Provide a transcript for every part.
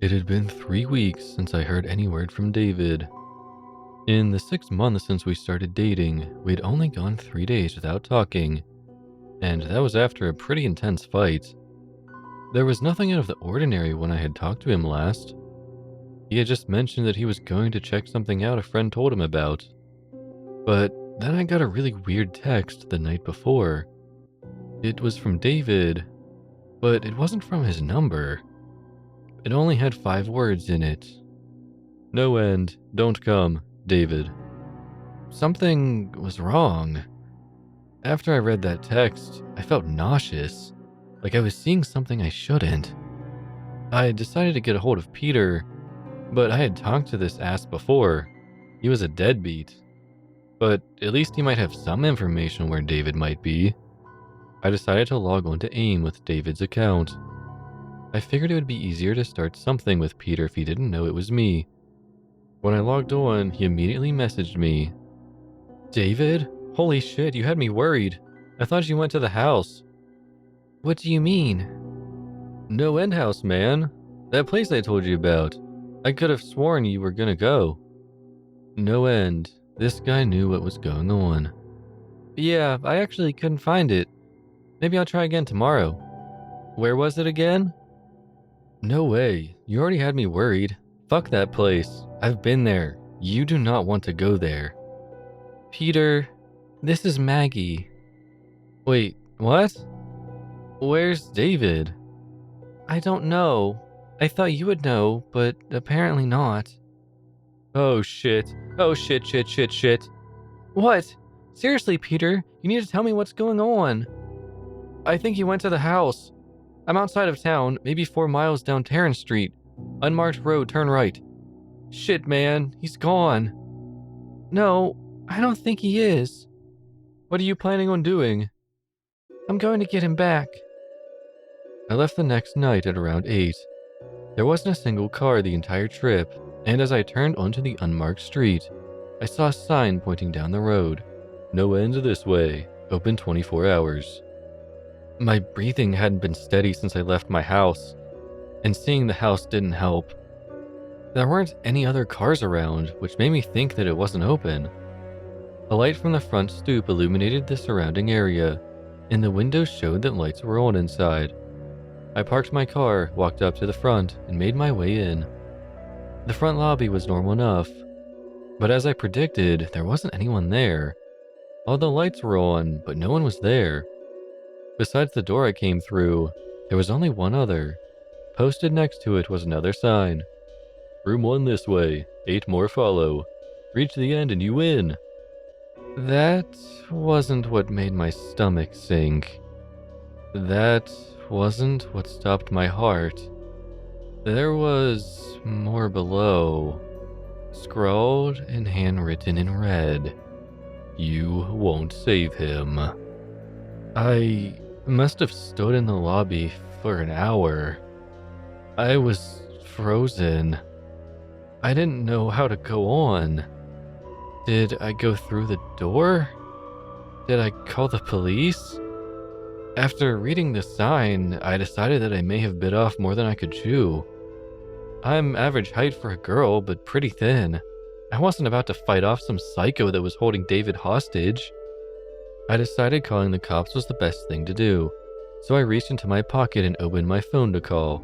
It had been 3 weeks since I heard any word from David. In the 6 months since we started dating, we'd only gone 3 days without talking, and that was after a pretty intense fight. There was nothing out of the ordinary when I had talked to him last. He had just mentioned that he was going to check something out a friend told him about. But then I got a really weird text the night before. It was from David, but it wasn't from his number. It only had 5 words in it. No end, don't come, David. Something was wrong. After I read that text, I felt nauseous, like I was seeing something I shouldn't. I decided to get a hold of Peter, but I had talked to this ass before. He was a deadbeat. But at least he might have some information where David might be. I decided to log on to AIM with David's account. I figured it would be easier to start something with Peter if he didn't know it was me. When I logged on, he immediately messaged me. David? Holy shit, you had me worried. I thought you went to the house. What do you mean? No End House, man. That place I told you about. I could have sworn you were gonna go. No End. This guy knew what was going on. Yeah, I actually couldn't find it. Maybe I'll try again tomorrow. Where was it again? No way. You already had me worried. Fuck that place. I've been there. You do not want to go there. Peter, this is Maggie. Wait, what? Where's David? I don't know. I thought you would know, but apparently not. Oh shit. Oh shit. What? Seriously, Peter, you need to tell me what's going on. I think he went to the house. I'm outside of town, maybe 4 miles down Tarrant Street. Unmarked road, turn right. Shit, man, he's gone. No, I don't think he is. What are you planning on doing? I'm going to get him back. I left the next night at around 8. There wasn't a single car the entire trip, and as I turned onto the unmarked street, I saw a sign pointing down the road. No end this way, open 24 hours. My breathing hadn't been steady since I left my house, and seeing the house didn't help. There weren't any other cars around, which made me think that it wasn't open. A light from the front stoop illuminated the surrounding area, and the windows showed that lights were on inside. I parked my car, walked up to the front, and made my way in. The front lobby was normal enough, but as I predicted, there wasn't anyone there. All the lights were on, but no one was there. Besides the door I came through, there was only one other. Posted next to it was another sign. Room 1 this way, 8 more follow. Reach the end and you win. That wasn't what made my stomach sink. That wasn't what stopped my heart. There was more below, scrawled and handwritten in red. You won't save him. I must have stood in the lobby for an hour. I was frozen. I didn't know how to go on. Did I go through the door? Did I call the police? After reading the sign, I decided that I may have bit off more than I could chew. I'm average height for a girl, but pretty thin. I wasn't about to fight off some psycho that was holding David hostage. I decided calling the cops was the best thing to do, so I reached into my pocket and opened my phone to call.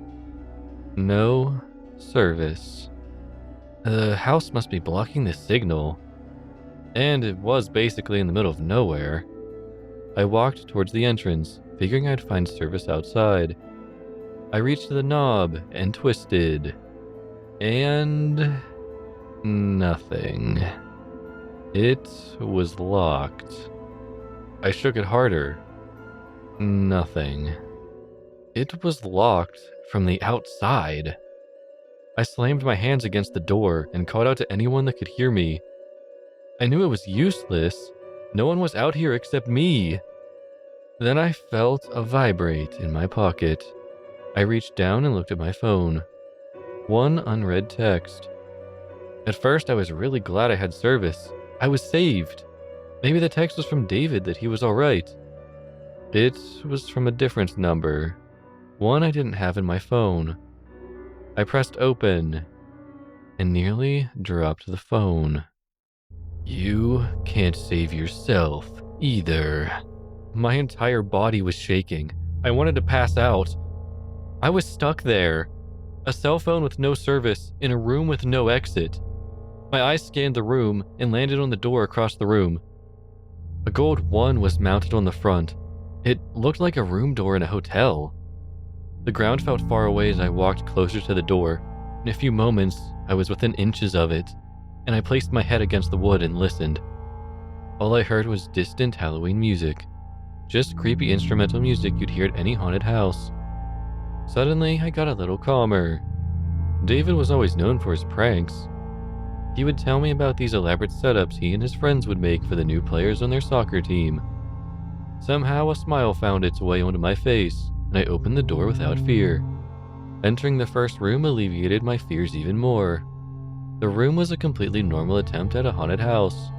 No service. The house must be blocking the signal. And it was basically in the middle of nowhere. I walked towards the entrance, figuring I'd find service outside. I reached the knob and twisted. And nothing. It was locked. I shook it harder. Nothing. It was locked from the outside. I slammed my hands against the door and called out to anyone that could hear me. I knew it was useless. No one was out here except me. Then I felt a vibrate in my pocket. I reached down and looked at my phone. One unread text. At first, I was really glad I had service. I was saved. Maybe the text was from David that he was alright. It was from a different number. One I didn't have in my phone. I pressed open and nearly dropped the phone. You can't save yourself either. My entire body was shaking. I wanted to pass out. I was stuck there. A cell phone with no service in a room with no exit. My eyes scanned the room and landed on the door across the room. A gold one was mounted on the front. It looked like a room door in a hotel. The ground felt far away as I walked closer to the door. In a few moments, I was within inches of it, and I placed my head against the wood and listened. All I heard was distant Halloween music. Just creepy instrumental music you'd hear at any haunted house. Suddenly, I got a little calmer. David was always known for his pranks. He would tell me about these elaborate setups he and his friends would make for the new players on their soccer team. Somehow, a smile found its way onto my face, and I opened the door without fear. Entering the first room alleviated my fears even more. The room was a completely normal attempt at a haunted house,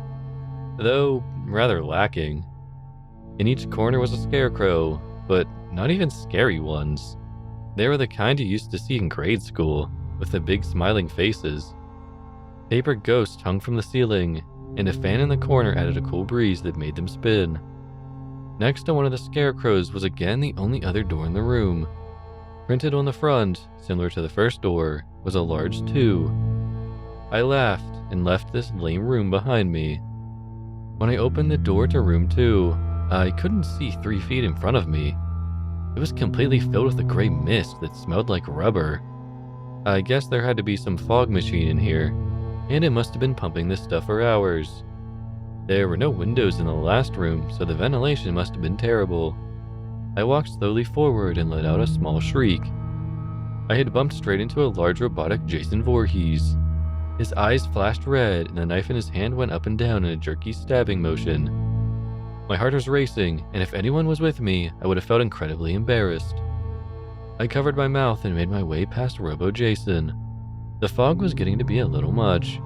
though rather lacking. In each corner was a scarecrow, but not even scary ones. They were the kind you used to see in grade school, with the big smiling faces. Paper ghosts hung from the ceiling, and a fan in the corner added a cool breeze that made them spin. Next to one of the scarecrows was again the only other door in the room. Printed on the front, similar to the first door, was a large 2. I laughed and left this lame room behind me. When I opened the door to room 2, I couldn't see 3 feet in front of me. It was completely filled with a gray mist that smelled like rubber. I guess there had to be some fog machine in here, and it must have been pumping this stuff for hours. There were no windows in the last room, so the ventilation must have been terrible. I walked slowly forward and let out a small shriek. I had bumped straight into a large robotic Jason Voorhees. His eyes flashed red, and the knife in his hand went up and down in a jerky stabbing motion. My heart was racing, and if anyone was with me, I would have felt incredibly embarrassed. I covered my mouth and made my way past Robo Jason. The fog was getting to be a little much.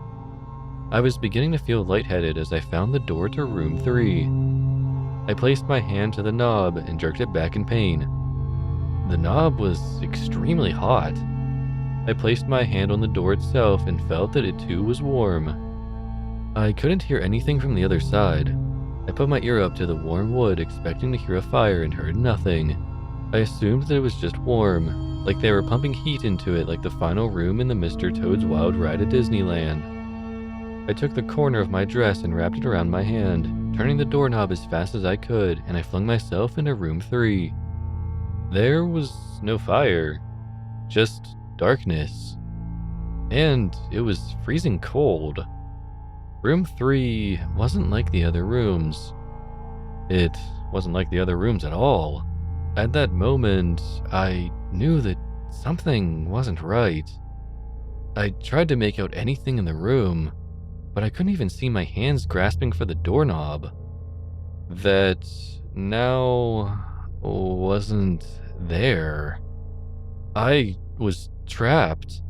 I was beginning to feel lightheaded as I found the door to room 3. I placed my hand to the knob and jerked it back in pain. The knob was extremely hot. I placed my hand on the door itself and felt that it too was warm. I couldn't hear anything from the other side. I put my ear up to the warm wood, expecting to hear a fire, and heard nothing. I assumed that it was just warm, like they were pumping heat into it like the final room in the Mr. Toad's Wild Ride at Disneyland. I took the corner of my dress and wrapped it around my hand, turning the doorknob as fast as I could, and I flung myself into room 3. There was no fire, just darkness. And it was freezing cold. Room 3 wasn't like the other rooms. It wasn't like the other rooms at all. At that moment, I knew that something wasn't right. I tried to make out anything in the room, but I couldn't even see my hands grasping for the doorknob. That now wasn't there. I was trapped.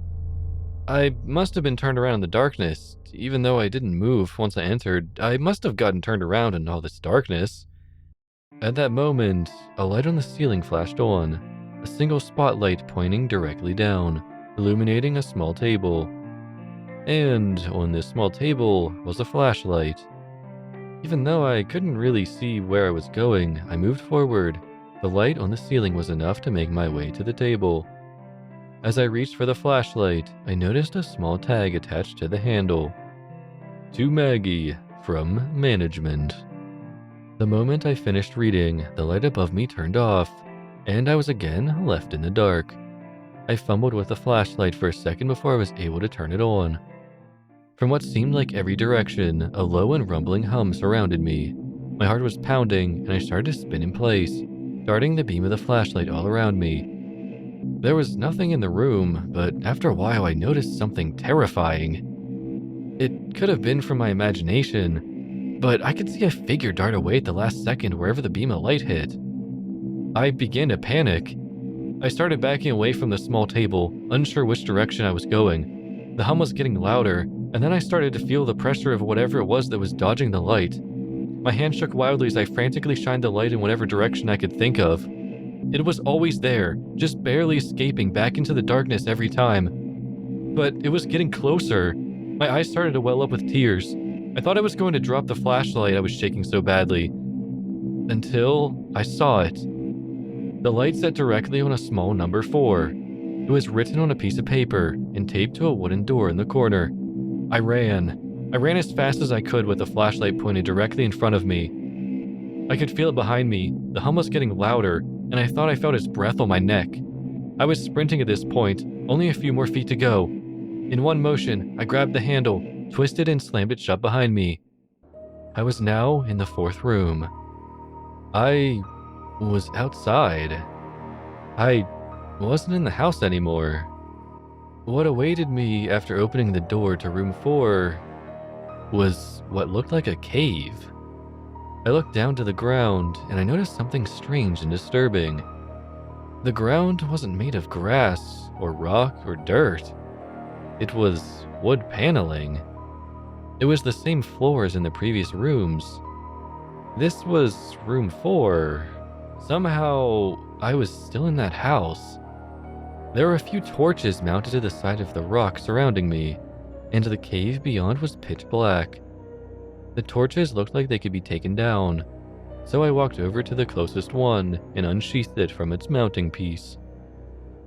I must have been turned around in the darkness. Even though I didn't move once I entered, I must have gotten turned around in all this darkness. At that moment, a light on the ceiling flashed on, a single spotlight pointing directly down, illuminating a small table. And on this small table was a flashlight. Even though I couldn't really see where I was going, I moved forward. The light on the ceiling was enough to make my way to the table. As I reached for the flashlight, I noticed a small tag attached to the handle. To Maggie, from management. The moment I finished reading, the light above me turned off, and I was again left in the dark. I fumbled with the flashlight for a second before I was able to turn it on. From what seemed like every direction, a low and rumbling hum surrounded me. My heart was pounding, and I started to spin in place, darting the beam of the flashlight all around me. There was nothing in the room, but after a while I noticed something terrifying. It could have been from my imagination, but I could see a figure dart away at the last second wherever the beam of light hit. I began to panic. I started backing away from the small table, unsure which direction I was going. The hum was getting louder, and then I started to feel the pressure of whatever it was that was dodging the light. My hand shook wildly as I frantically shined the light in whatever direction I could think of. It was always there, just barely escaping back into the darkness every time. But it was getting closer. My eyes started to well up with tears. I thought I was going to drop the flashlight, I was shaking so badly. Until I saw it. The light set directly on a small number 4. It was written on a piece of paper and taped to a wooden door in the corner. I ran. I ran as fast as I could with the flashlight pointed directly in front of me. I could feel it behind me. The hum was getting louder, and I thought I felt his breath on my neck. I was sprinting at this point, only a few more feet to go. In one motion, I grabbed the handle, twisted and slammed it shut behind me. I was now in the 4th room. I was outside. I wasn't in the house anymore. What awaited me after opening the door to room 4 was what looked like a cave. I looked down to the ground and I noticed something strange and disturbing. The ground wasn't made of grass or rock or dirt. It was wood paneling. It was the same floor as in the previous rooms. This was room 4. Somehow, I was still in that house. There were a few torches mounted to the side of the rock surrounding me, and the cave beyond was pitch black. The torches looked like they could be taken down, so I walked over to the closest one and unsheathed it from its mounting piece.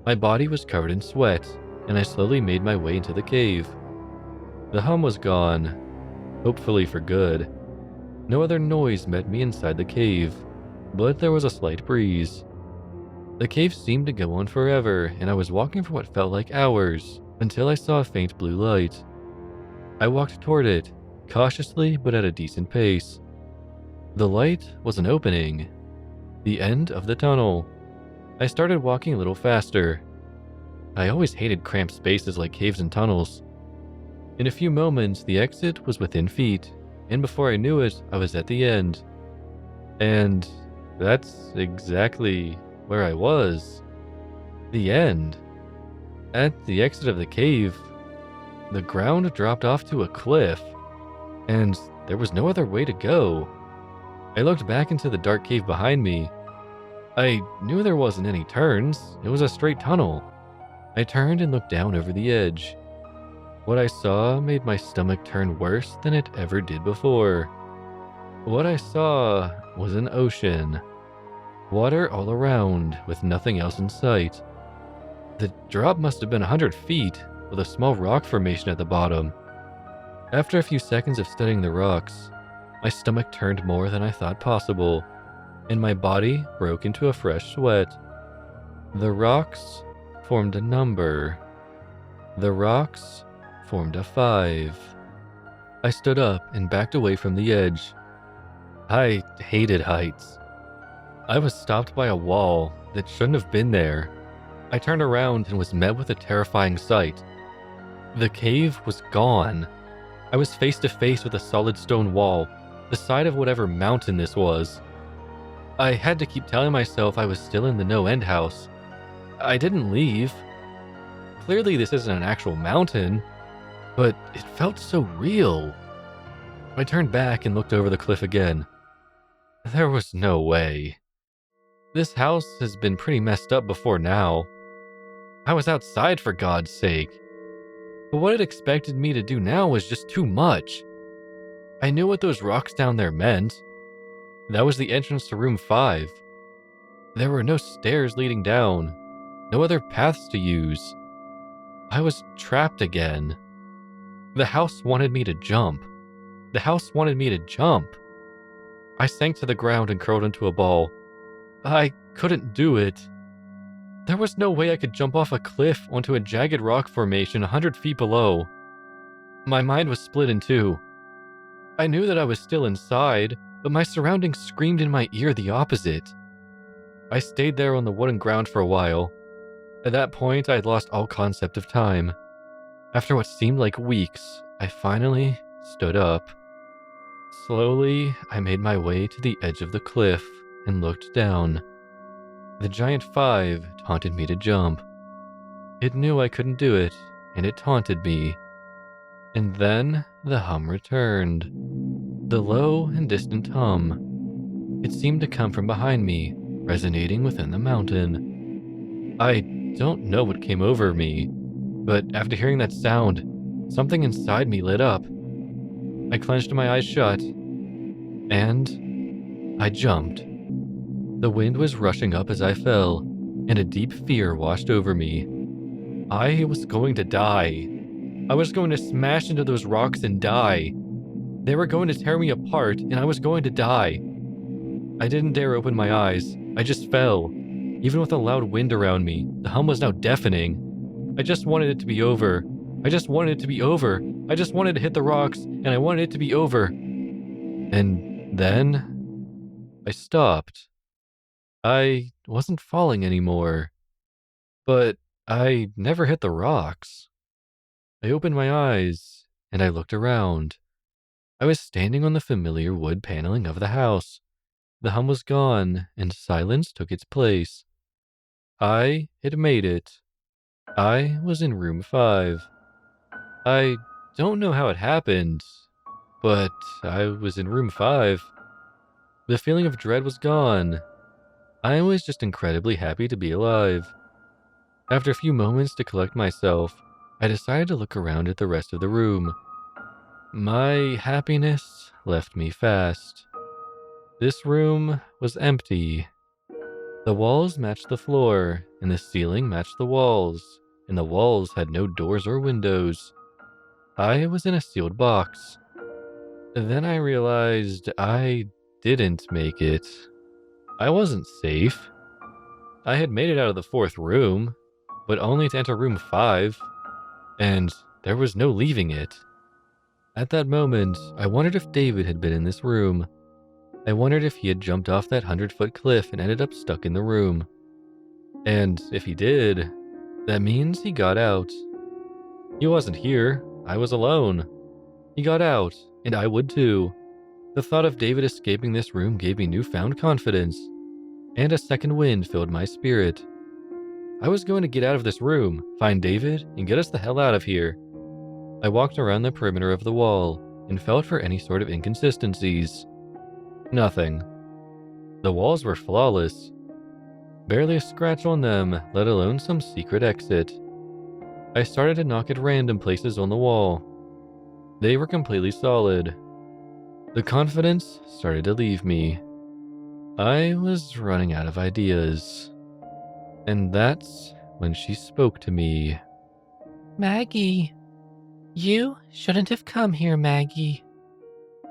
My body was covered in sweat, and I slowly made my way into the cave. The hum was gone, hopefully for good. No other noise met me inside the cave, but there was a slight breeze. The cave seemed to go on forever, and I was walking for what felt like hours, until I saw a faint blue light. I walked toward it, cautiously but at a decent pace. The light was an opening, the end of the tunnel. I started walking a little faster. I always hated cramped spaces like caves and tunnels. In a few moments, the exit was within feet, and before I knew it, I was at the end. And that's exactly where I was. The end. At the exit of the cave, the ground dropped off to a cliff, and there was no other way to go. I looked back into the dark cave behind me. I knew there wasn't any turns. It was a straight tunnel. I turned and looked down over the edge. What I saw made my stomach turn worse than it ever did before. What I saw was an ocean. Water all around, with nothing else in sight. The drop must have been 100 feet, with a small rock formation at the bottom. After a few seconds of studying the rocks, my stomach turned more than I thought possible, and my body broke into a fresh sweat. The rocks formed a number. The rocks formed a 5. I stood up and backed away from the edge. I hated heights. I was stopped by a wall that shouldn't have been there. I turned around and was met with a terrifying sight. The cave was gone. I was face to face with a solid stone wall, the side of whatever mountain this was. I had to keep telling myself I was still in the no-end house. I didn't leave. Clearly this isn't an actual mountain, but it felt so real. I turned back and looked over the cliff again. There was no way. This house has been pretty messed up before now. I was outside for God's sake. But what it expected me to do now was just too much. I knew what those rocks down there meant. That was the entrance to room 5. There were no stairs leading down, no other paths to use. I was trapped again. The house wanted me to jump. The house wanted me to jump. I sank to the ground and curled into a ball. I couldn't do it. There was no way I could jump off a cliff onto a jagged rock formation 100 feet below. My mind was split in two. I knew that I was still inside, but my surroundings screamed in my ear the opposite. I stayed there on the wooden ground for a while. At that point, I had lost all concept of time. After what seemed like weeks, I finally stood up. Slowly, I made my way to the edge of the cliff and looked down. The giant 5 taunted me to jump. It knew I couldn't do it, and it taunted me. And then the hum returned. The low and distant hum. It seemed to come from behind me, resonating within the mountain. I don't know what came over me, but after hearing that sound, something inside me lit up. I clenched my eyes shut, and I jumped. The wind was rushing up as I fell, and a deep fear washed over me. I was going to die. I was going to smash into those rocks and die. They were going to tear me apart, and I was going to die. I didn't dare open my eyes. I just fell. Even with a loud wind around me, the hum was now deafening. I just wanted it to be over. I just wanted it to be over. I just wanted to hit the rocks, and I wanted it to be over. And then I stopped. I wasn't falling anymore. But I never hit the rocks. I opened my eyes, and I looked around. I was standing on the familiar wood paneling of the house. The hum was gone, and silence took its place. I had made it. I was in room 5. I don't know how it happened, but I was in room 5. The feeling of dread was gone. I was just incredibly happy to be alive. After a few moments to collect myself, I decided to look around at the rest of the room. My happiness left me fast. This room was empty. The walls matched the floor, and the ceiling matched the walls, and the walls had no doors or windows. I was in a sealed box. Then I realized I didn't make it. I wasn't safe. I had made it out of the 4th room, but only to enter room 5, and there was no leaving it. At that moment, I wondered if David had been in this room. I wondered if he had jumped off that 100-foot cliff and ended up stuck in the room. And if he did, that means he got out. He wasn't here. I was alone. He got out, and I would too. The thought of David escaping this room gave me newfound confidence, and a second wind filled my spirit. I was going to get out of this room, find David, and get us the hell out of here. I walked around the perimeter of the wall and felt for any sort of inconsistencies. Nothing. The walls were flawless. Barely a scratch on them, let alone some secret exit. I started to knock at random places on the wall. They were completely solid. The confidence started to leave me. I was running out of ideas. And that's when she spoke to me. Maggie. You shouldn't have come here, Maggie.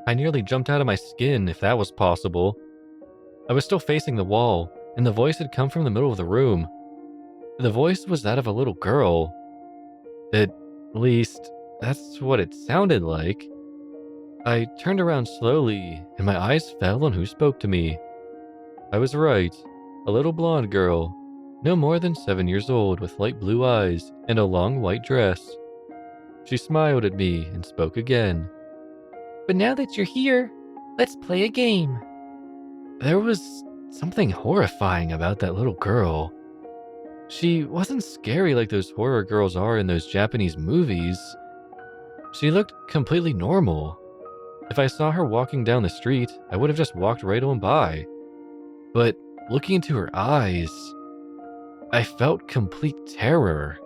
I nearly jumped out of my skin, if that was possible. I was still facing the wall, and the voice had come from the middle of the room. The voice was that of a little girl. At least, that's what it sounded like. I turned around slowly, and my eyes fell on who spoke to me. I was right, a little blonde girl, no more than 7 years old, with light blue eyes and a long white dress. She smiled at me and spoke again. But now that you're here, let's play a game. There was something horrifying about that little girl. She wasn't scary like those horror girls are in those Japanese movies. She looked completely normal. If I saw her walking down the street, I would have just walked right on by. But looking into her eyes, I felt complete terror.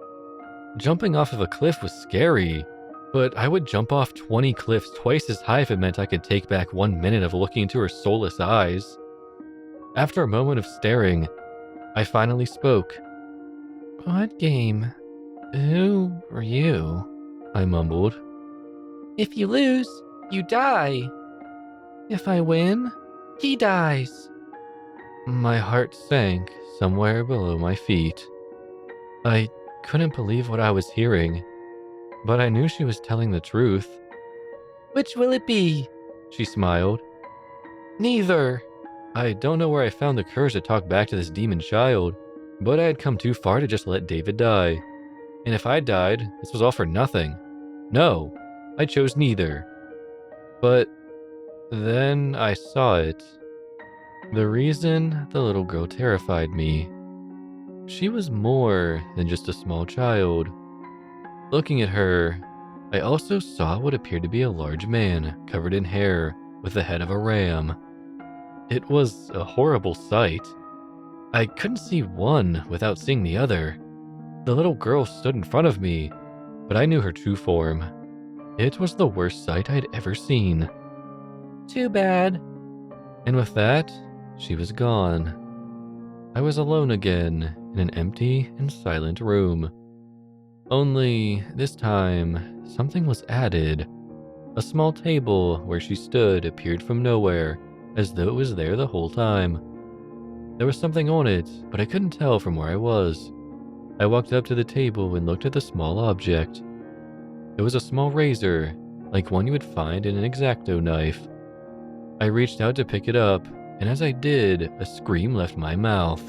Jumping off of a cliff was scary, but I would jump off 20 cliffs twice as high if it meant I could take back 1 minute of looking into her soulless eyes. After a moment of staring, I finally spoke. What game? Who are you? I mumbled. If you lose, you die. If I win, he dies. My heart sank somewhere below my feet. I couldn't believe what I was hearing, but I knew she was telling the truth. Which will it be? She smiled. Neither. I don't know where I found the courage to talk back to this demon child, but I had come too far to just let David die. And if I died, this was all for nothing. No, I chose neither. But then I saw it. The reason the little girl terrified me. She was more than just a small child. Looking at her, I also saw what appeared to be a large man covered in hair with the head of a ram. It was a horrible sight. I couldn't see one without seeing the other. The little girl stood in front of me, but I knew her true form. It was the worst sight I'd ever seen. Too bad. And with that, she was gone. I was alone again in an empty and silent room. Only this time, something was added. A small table where she stood appeared from nowhere, as though it was there the whole time. There was something on it, but I couldn't tell from where I was. I walked up to the table and looked at the small object. It was a small razor, like one you would find in an X-Acto knife. I reached out to pick it up, and as I did, a scream left my mouth.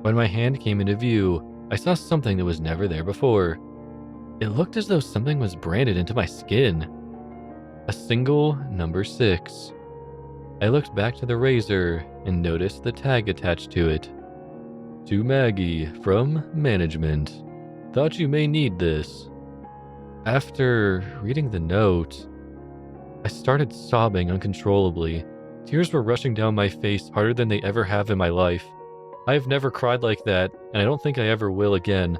When my hand came into view, I saw something that was never there before. It looked as though something was branded into my skin. A single number 6. I looked back to the razor and noticed the tag attached to it. To Maggie from management. Thought you may need this. After reading the note, I started sobbing uncontrollably. Tears were rushing down my face harder than they ever have in my life. I have never cried like that, and I don't think I ever will again.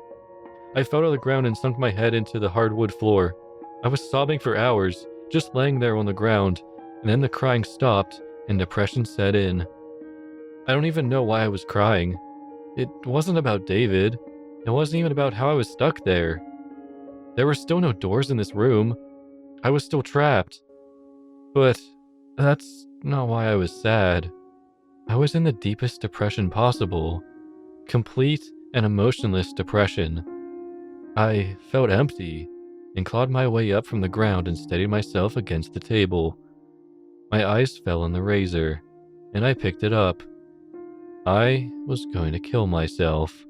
I fell to the ground and sunk my head into the hardwood floor. I was sobbing for hours, just laying there on the ground, and then the crying stopped and depression set in. I don't even know why I was crying. It wasn't about David. It wasn't even about how I was stuck there. There were still no doors in this room. I was still trapped. But that's not why I was sad. I was in the deepest depression possible. Complete and emotionless depression. I felt empty and clawed my way up from the ground and steadied myself against the table. My eyes fell on the razor, and I picked it up. I was going to kill myself.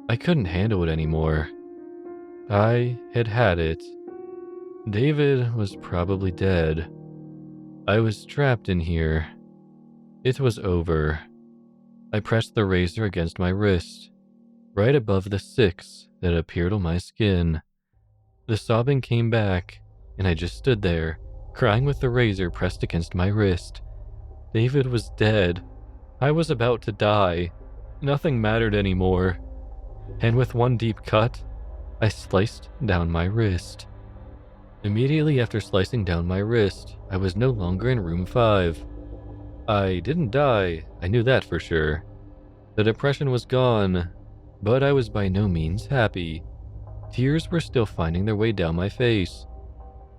I couldn't handle it anymore. I had had it. David was probably dead. I was trapped in here. It was over. I pressed the razor against my wrist, right above the 6 that appeared on my skin. The sobbing came back, and I just stood there, crying with the razor pressed against my wrist. David was dead. I was about to die. Nothing mattered anymore. And with one deep cut, I sliced down my wrist. Immediately after slicing down my wrist, I was no longer in room 5. I didn't die, I knew that for sure. The depression was gone, but I was by no means happy. Tears were still finding their way down my face.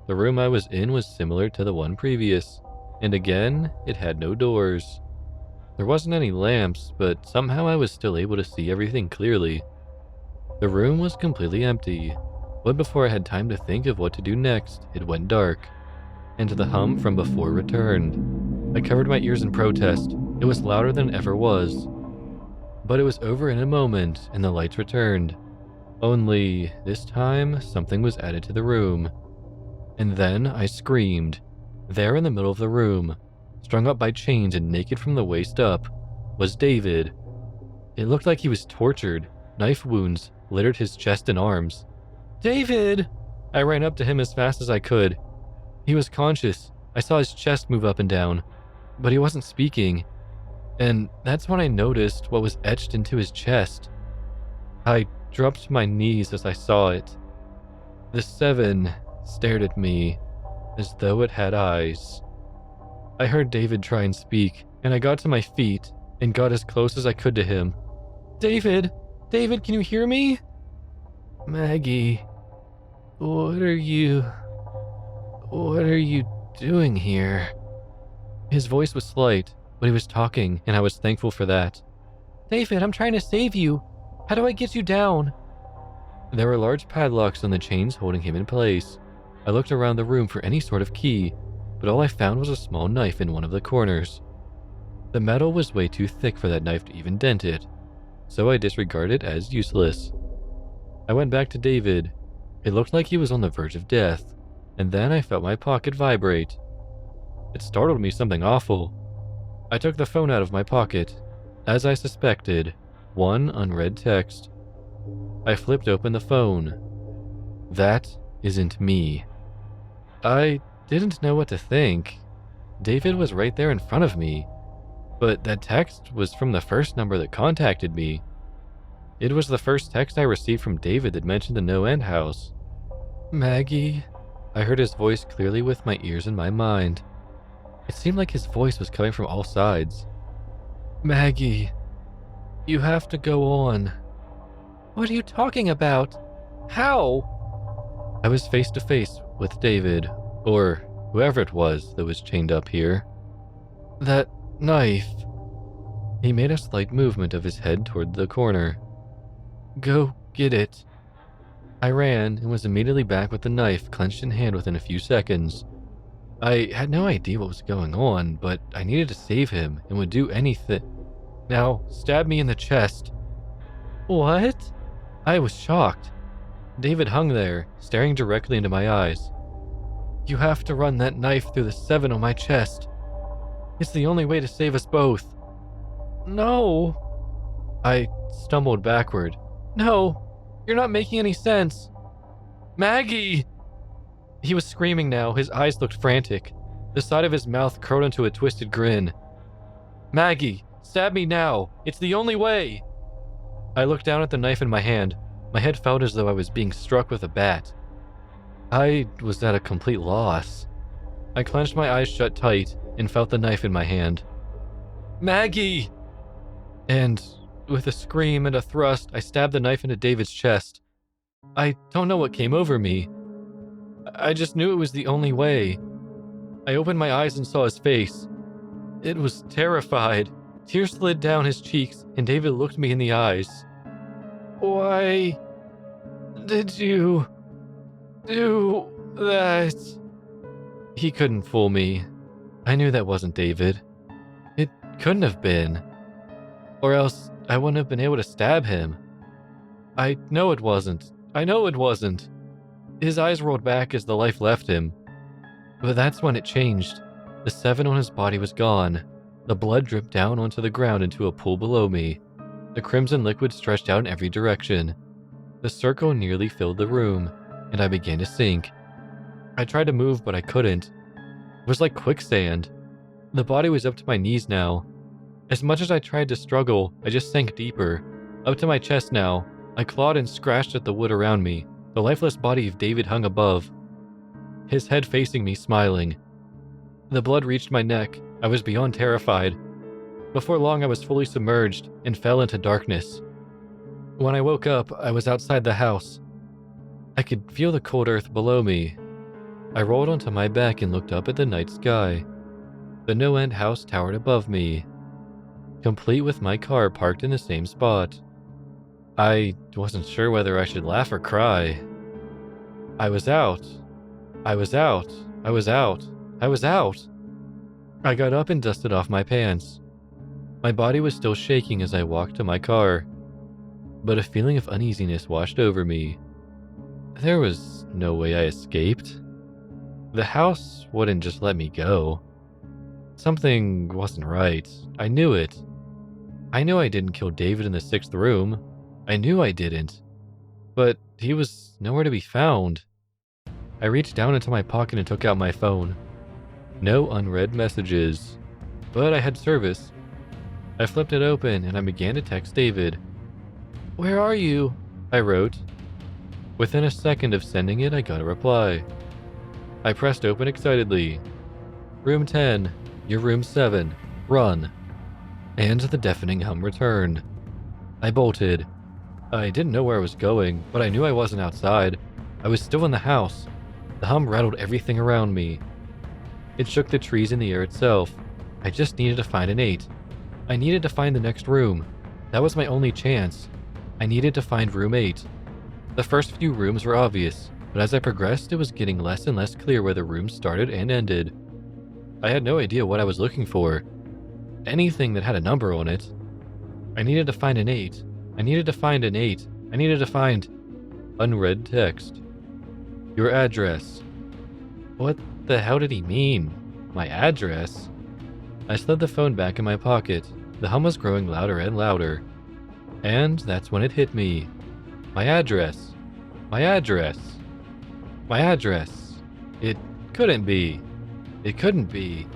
The room I was in was similar to the one previous, and again, it had no doors. There wasn't any lamps, but somehow I was still able to see everything clearly. The room was completely empty, but before I had time to think of what to do next, it went dark, and the hum from before returned. I covered my ears in protest. It was louder than it ever was. But it was over in a moment, and the lights returned. Only, this time, something was added to the room. And then I screamed. There in the middle of the room, strung up by chains and naked from the waist up, was David. It looked like he was tortured. Knife wounds littered his chest and arms. David! I ran up to him as fast as I could. He was conscious. I saw his chest move up and down, but he wasn't speaking. And that's when I noticed what was etched into his chest. I dropped to my knees as I saw it. The 7 stared at me as though it had eyes. I heard David try and speak, and I got to my feet and got as close as I could to him. David! David, can you hear me? Maggie, what are you doing here? His voice was slight, but he was talking, and I was thankful for that. David, I'm trying to save you. How do I get you down? There were large padlocks on the chains holding him in place. I looked around the room for any sort of key, but all I found was a small knife in one of the corners. The metal was way too thick for that knife to even dent it, so I disregarded it as useless. I went back to David. It looked like he was on the verge of death, and then I felt my pocket vibrate. It startled me something awful. I took the phone out of my pocket. As I suspected, one unread text. I flipped open the phone. That isn't me. I didn't know what to think. David was right there in front of me, But that text was from the first number that contacted me. It was the first text I received from David that mentioned the no-end house. Maggie. I heard his voice clearly with my ears and my mind. It seemed like his voice was coming from all sides. Maggie, you have to go on. What are you talking about? How? I was face to face with David, or whoever it was that was chained up here. That knife. He made a slight movement of his head toward the corner. Go get it. I ran and was immediately back with the knife clenched in hand within a few seconds. I had no idea what was going on, but I needed to save him and would do anything. Now, stab me in the chest. What? I was shocked. David hung there, staring directly into my eyes. You have to run that knife through the 7 on my chest. It's the only way to save us both. No. I stumbled backward. No, you're not making any sense. Maggie! He was screaming now, his eyes looked frantic. The side of his mouth curled into a twisted grin. Maggie, stab me now. It's the only way. I looked down at the knife in my hand. My head felt as though I was being struck with a bat. I was at a complete loss. I clenched my eyes shut tight and felt the knife in my hand. Maggie! And with a scream and a thrust, I stabbed the knife into David's chest. I don't know what came over me. I just knew it was the only way. I opened my eyes and saw his face. It was terrified. Tears slid down his cheeks, and David looked me in the eyes. Why did you do that? He couldn't fool me. I knew that wasn't David. It couldn't have been. Or else I wouldn't have been able to stab him. I know it wasn't. I know it wasn't. His eyes rolled back as the life left him. But that's when it changed. The 7 on his body was gone. The blood dripped down onto the ground into a pool below me. The crimson liquid stretched out in every direction. The circle nearly filled the room, and I began to sink. I tried to move, but I couldn't. It was like quicksand. The body was up to my knees now. As much as I tried to struggle, I just sank deeper. Up to my chest now, I clawed and scratched at the wood around me. The lifeless body of David hung above, his head facing me, smiling. The blood reached my neck. I was beyond terrified. Before long, I was fully submerged and fell into darkness. When I woke up, I was outside the house. I could feel the cold earth below me. I rolled onto my back and looked up at the night sky. The no-end house towered above me, complete with my car parked in the same spot. I wasn't sure whether I should laugh or cry. I was out. I was out. I was out. I was out. I got up and dusted off my pants. My body was still shaking as I walked to my car, but a feeling of uneasiness washed over me. There was no way I escaped. The house wouldn't just let me go. Something wasn't right. I knew it. I knew I didn't kill David in the 6th room. I knew I didn't. But he was nowhere to be found. I reached down into my pocket and took out my phone. No unread messages. But I had service. I flipped it open and I began to text David. "Where are you?" I wrote. Within a second of sending it, I got a reply. I pressed open excitedly. "Room 10, you're room 7, run." And the deafening hum returned. I bolted. I didn't know where I was going, but I knew I wasn't outside. I was still in the house. The hum rattled everything around me. It shook the trees in the air itself. I just needed to find an 8. I needed to find the next room. That was my only chance. I needed to find room 8. The first few rooms were obvious, but as I progressed, it was getting less and less clear where the rooms started and ended. I had no idea what I was looking for. Anything that had a number on it. I needed to find an 8. I needed to find an 8. I needed to find... Unread text. Your address. What the hell did he mean? My address? I slid the phone back in my pocket. The hum was growing louder and louder. And that's when it hit me. My address. My address. My address. It couldn't be. It couldn't be.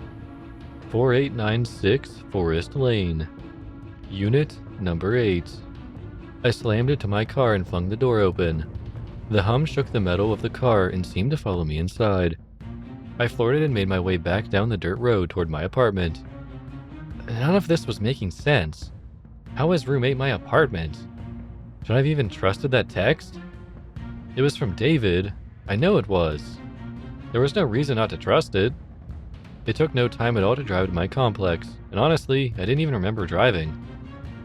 4896 Forest Lane. Unit number 8. I slammed into my car and flung the door open. The hum shook the metal of the car and seemed to follow me inside. I floored it and made my way back down the dirt road toward my apartment. None of this was making sense. How was room 8 my apartment? Should I have even trusted that text? It was from David. I know it was. There was no reason not to trust it. It took no time at all to drive to my complex, and honestly, I didn't even remember driving.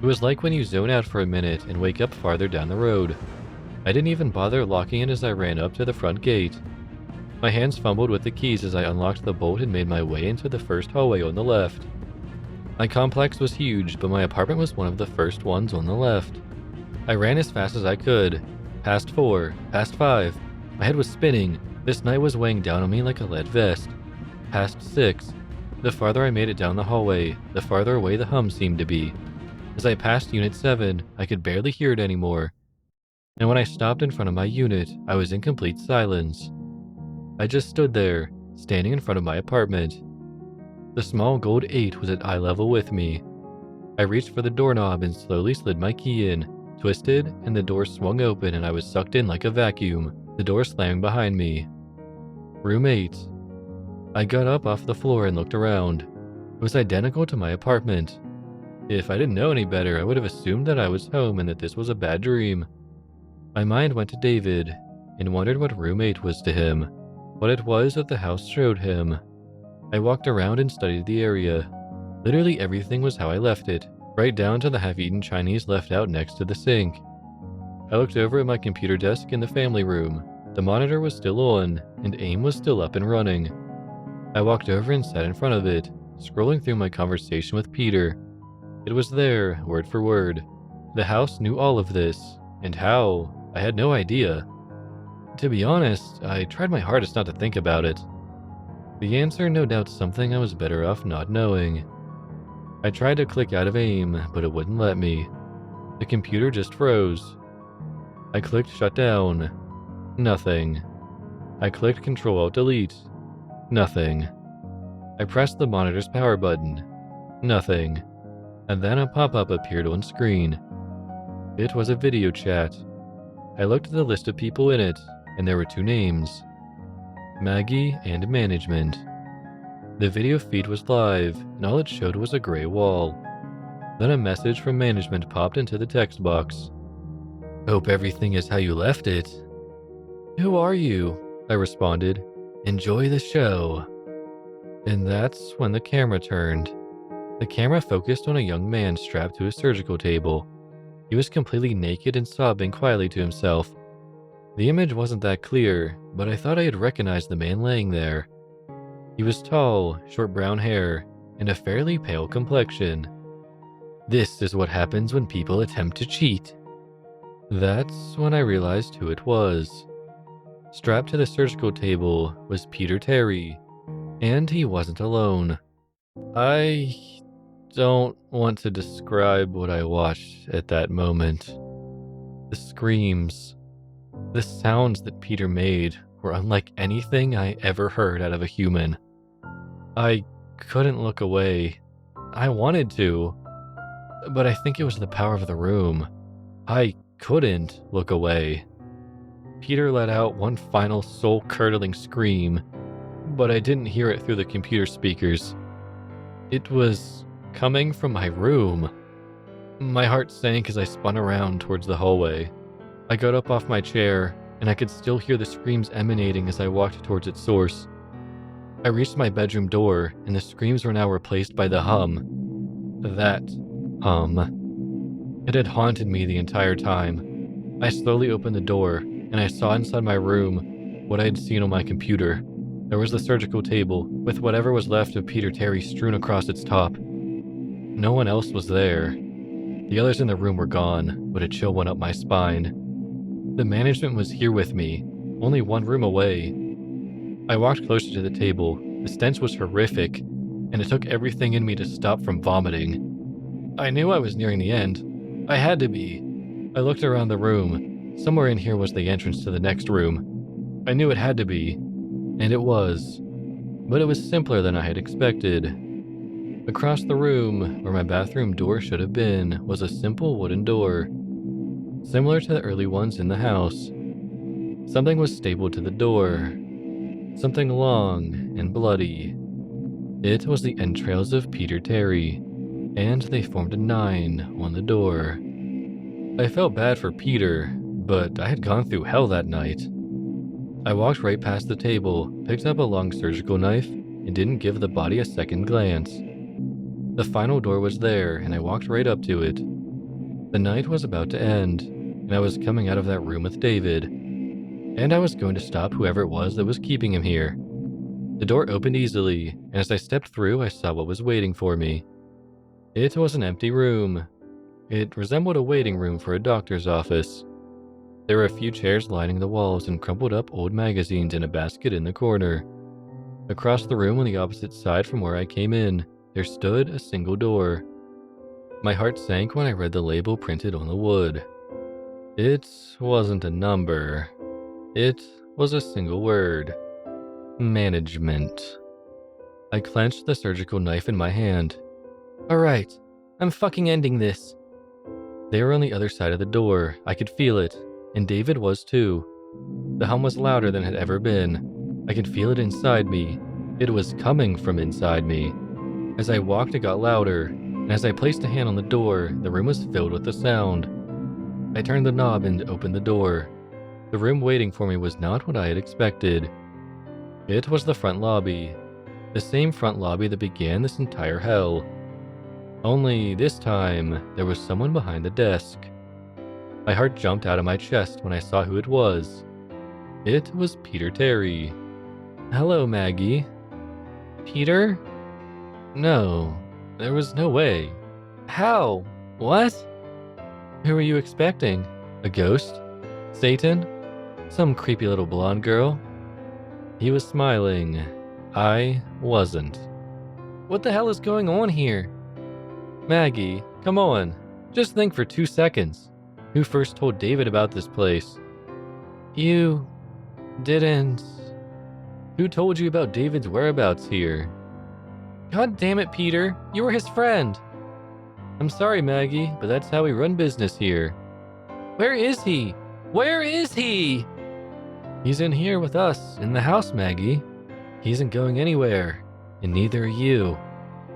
It was like when you zone out for a minute and wake up farther down the road. I didn't even bother locking it as I ran up to the front gate. My hands fumbled with the keys as I unlocked the bolt and made my way into the first hallway on the left. My complex was huge, but my apartment was one of the first ones on the left. I ran as fast as I could. Past 4, past 5. My head was spinning. This night was weighing down on me like a lead vest. Past 6. The farther I made it down the hallway, the farther away the hum seemed to be. As I passed Unit 7, I could barely hear it anymore. And when I stopped in front of my unit, I was in complete silence. I just stood there, standing in front of my apartment. The small gold 8 was at eye level with me. I reached for the doorknob and slowly slid my key in, twisted, and the door swung open and I was sucked in like a vacuum, the door slamming behind me. Room 8. I got up off the floor and looked around. It was identical to my apartment. If I didn't know any better, I would have assumed that I was home and that this was a bad dream. My mind went to David and wondered what room 8 was to him, what it was that the house showed him. I walked around and studied the area. Literally everything was how I left it, right down to the half-eaten Chinese left out next to the sink. I looked over at my computer desk in the family room. The monitor was still on, and AIM was still up and running. I walked over and sat in front of it, scrolling through my conversation with Peter. It was there, word for word. The house knew all of this, and how, I had no idea. To be honest, I tried my hardest not to think about it. The answer, no doubt something I was better off not knowing. I tried to click out of AIM, but it wouldn't let me. The computer just froze. I clicked shut down. Nothing. I clicked Ctrl-Alt-Delete. Nothing. I pressed the monitor's power button. Nothing. And then a pop-up appeared on screen. It was a video chat. I looked at the list of people in it, and there were 2 names. Maggie and Management. The video feed was live, and all it showed was a gray wall. Then a message from Management popped into the text box. Hope everything is how you left it. Who are you? I responded. Enjoy the show. And that's when the camera turned. The camera focused on a young man strapped to a surgical table. He was completely naked and sobbing quietly to himself. The image wasn't that clear, but I thought I had recognized the man laying there. He was tall, short brown hair, and a fairly pale complexion. This is what happens when people attempt to cheat. That's when I realized who it was. Strapped to the surgical table was Peter Terry, and he wasn't alone. I don't want to describe what I watched at that moment. The screams, the sounds that Peter made were unlike anything I ever heard out of a human. I couldn't look away. I wanted to, but I think it was the power of the room. I couldn't look away. Peter let out one final soul-curdling scream, but I didn't hear it through the computer speakers. It was coming from my room. My heart sank as I spun around towards the hallway. I got up off my chair, and I could still hear the screams emanating as I walked towards its source. I reached my bedroom door, and the screams were now replaced by the hum. That hum. It had haunted me the entire time. I slowly opened the door, and I saw inside my room what I had seen on my computer. There was the surgical table, with whatever was left of Peter Terry strewn across its top. No one else was there. The others in the room were gone, but a chill went up my spine. The management was here with me, only one room away. I walked closer to the table. The stench was horrific, and it took everything in me to stop from vomiting. I knew I was nearing the end. I had to be. I looked around the room. Somewhere in here was the entrance to the next room. I knew it had to be, and it was. But it was simpler than I had expected. Across the room, where my bathroom door should have been, was a simple wooden door, similar to the early ones in the house. Something was stapled to the door, something long and bloody. It was the entrails of Peter Terry, and they formed a 9 on the door. I felt bad for Peter, but I had gone through hell that night. I walked right past the table, picked up a long surgical knife, and didn't give the body a second glance. The final door was there, and I walked right up to it. The night was about to end, and I was coming out of that room with David, and I was going to stop whoever it was that was keeping him here. The door opened easily, and as I stepped through, I saw what was waiting for me. It was an empty room. It resembled a waiting room for a doctor's office. There were a few chairs lining the walls and crumpled up old magazines in a basket in the corner. Across the room on the opposite side from where I came in, there stood a single door. My heart sank when I read the label printed on the wood. It wasn't a number. It was a single word. Management. I clenched the surgical knife in my hand. Alright, I'm fucking ending this. They were on the other side of the door. I could feel it, and David was too. The hum was louder than it had ever been. I could feel it inside me. It was coming from inside me. As I walked, it got louder, and as I placed a hand on the door, the room was filled with the sound. I turned the knob and opened the door. The room waiting for me was not what I had expected. It was the front lobby. The same front lobby that began this entire hell. Only this time, there was someone behind the desk. My heart jumped out of my chest when I saw who it was. It was Peter Terry. Hello, Maggie. Peter? No, there was no way. How? What? Who were you expecting? A ghost? Satan? Some creepy little blonde girl? He was smiling. I wasn't. What the hell is going on here? Maggie, come on. Just think for 2 seconds. Who first told David about this place? You didn't. Who told you about David's whereabouts here? God damn it, Peter. You were his friend. I'm sorry, Maggie, but that's how we run business here. Where is he? Where is he? He's in here with us, in the house, Maggie. He isn't going anywhere, and neither are you.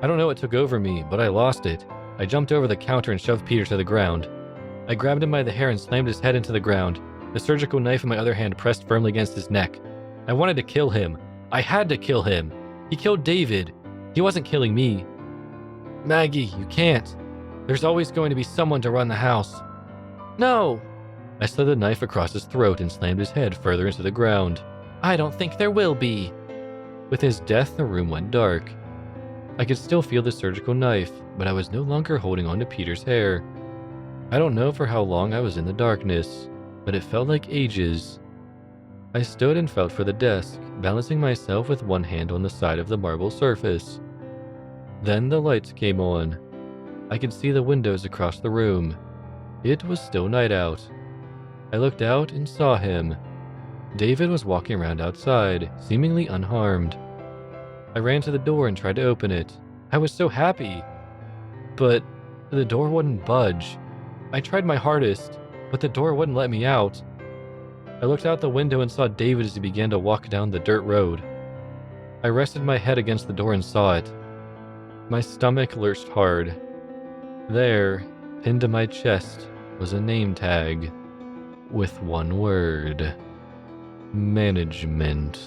I don't know what took over me, but I lost it. I jumped over the counter and shoved Peter to the ground. I grabbed him by the hair and slammed his head into the ground, the surgical knife in my other hand pressed firmly against his neck. I wanted to kill him. I had to kill him. He killed David. He wasn't killing me. Maggie, you can't. There's always going to be someone to run the house. No. I slid the knife across his throat and slammed his head further into the ground. I don't think there will be. With his death, the room went dark. I could still feel the surgical knife, but I was no longer holding on to Peter's hair. I don't know for how long I was in the darkness, but it felt like ages. I stood and felt for the desk, balancing myself with one hand on the side of the marble surface. Then the lights came on. I could see the windows across the room. It was still night out. I looked out and saw him. David was walking around outside, seemingly unharmed. I ran to the door and tried to open it. I was so happy. But the door wouldn't budge. I tried my hardest, but the door wouldn't let me out. I looked out the window and saw David as he began to walk down the dirt road. I rested my head against the door and saw it. My stomach lurched hard. There, pinned to my chest, was a name tag with one word: management.